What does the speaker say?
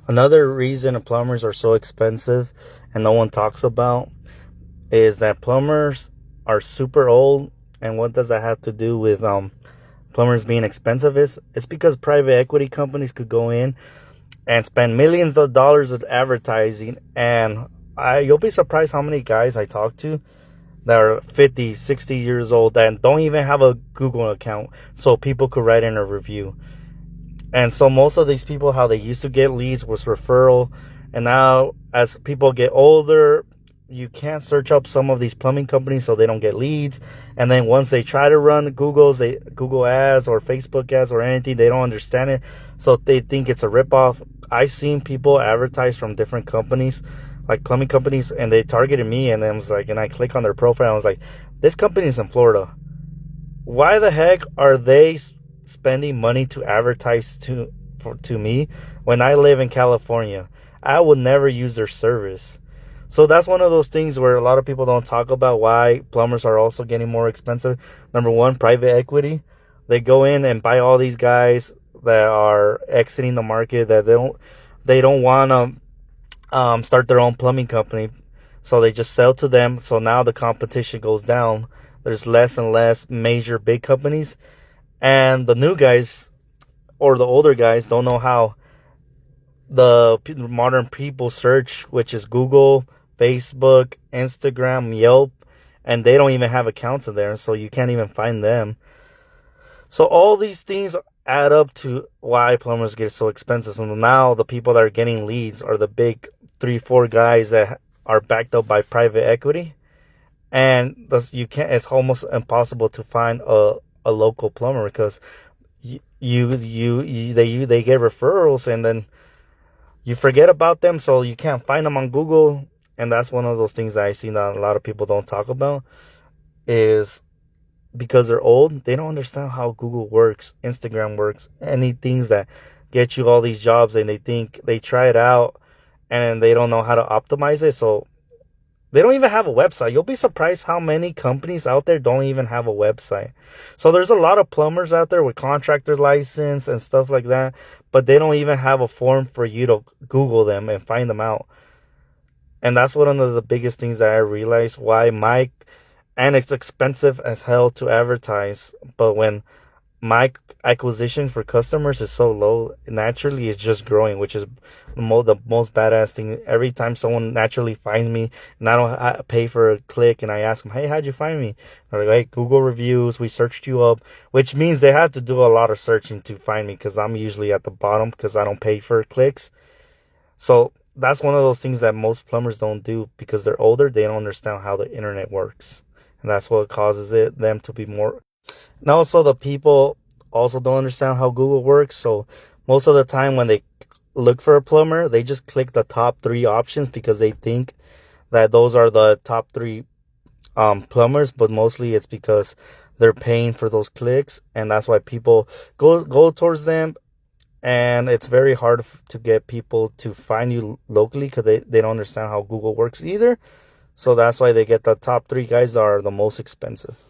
Another reason plumbers are so expensive and no one talks about is that plumbers are super old. And what does that have to do with plumbers being expensive? It's because private equity companies could go in and spend millions of dollars of advertising, and you'll be surprised how many guys I talk to that are 50, 60 years old and don't even have a Google account so people could write in a review. And so most of these people, how they used to get leads was referral. And now as people get older, you can't search up some of these plumbing companies so they don't get leads. And then once they try to run Google ads or Facebook ads or anything, they don't understand it. So they think it's a ripoff. I've seen people advertise from different companies, like plumbing companies, and they targeted me. And then I was like, and I click on their profile. And I was like, this company is in Florida. Why the heck are they spending money to advertise to me when I live in California? I would never use their service. So that's one of those things where a lot of people don't talk about why plumbers are also getting more expensive. Number one, private equity. They go in and buy all these guys that are exiting the market, that they don't want to start their own plumbing company. So they just sell to them. So now the competition goes down. There's less and less major big companies. And the new guys or the older guys don't know how the modern people search, which is Google, Facebook, Instagram, Yelp, and they don't even have accounts in there, so you can't even find them. So all these things add up to why plumbers get so expensive. So now the people that are getting leads are the big 3-4 guys that are backed up by private equity, and thus it's almost impossible to find a local plumber because they get referrals and then you forget about them, so you can't find them on Google. And that's one of those things that I see that a lot of people don't talk about, is because they're old, they don't understand how Google works, Instagram works, any things that get you all these jobs, and they think they try it out and they don't know how to optimize it. So they don't even have a website. You'll be surprised how many companies out there don't even have a website. So there's a lot of plumbers out there with contractor license and stuff like that, but they don't even have a form for you to Google them and find them out. And that's one of the biggest things that I realized why and it's expensive as hell to advertise. But when my acquisition for customers is so low, naturally it's just growing, which is the most badass thing. Every time someone naturally finds me and I don't pay for a click, and I ask them, hey, how'd you find me? They're like, hey, Google reviews, we searched you up, which means they have to do a lot of searching to find me because I'm usually at the bottom because I don't pay for clicks. So that's one of those things that most plumbers don't do because they're older. They don't understand how the internet works. And that's what causes them to be more. And also the people also don't understand how Google works. So most of the time when they look for a plumber, they just click the top 3 options because they think that those are the top 3 plumbers. But mostly it's because they're paying for those clicks. And that's why people go towards them. And it's very hard to get people to find you locally because they don't understand how Google works either. So that's why they get the top 3 guys that are the most expensive.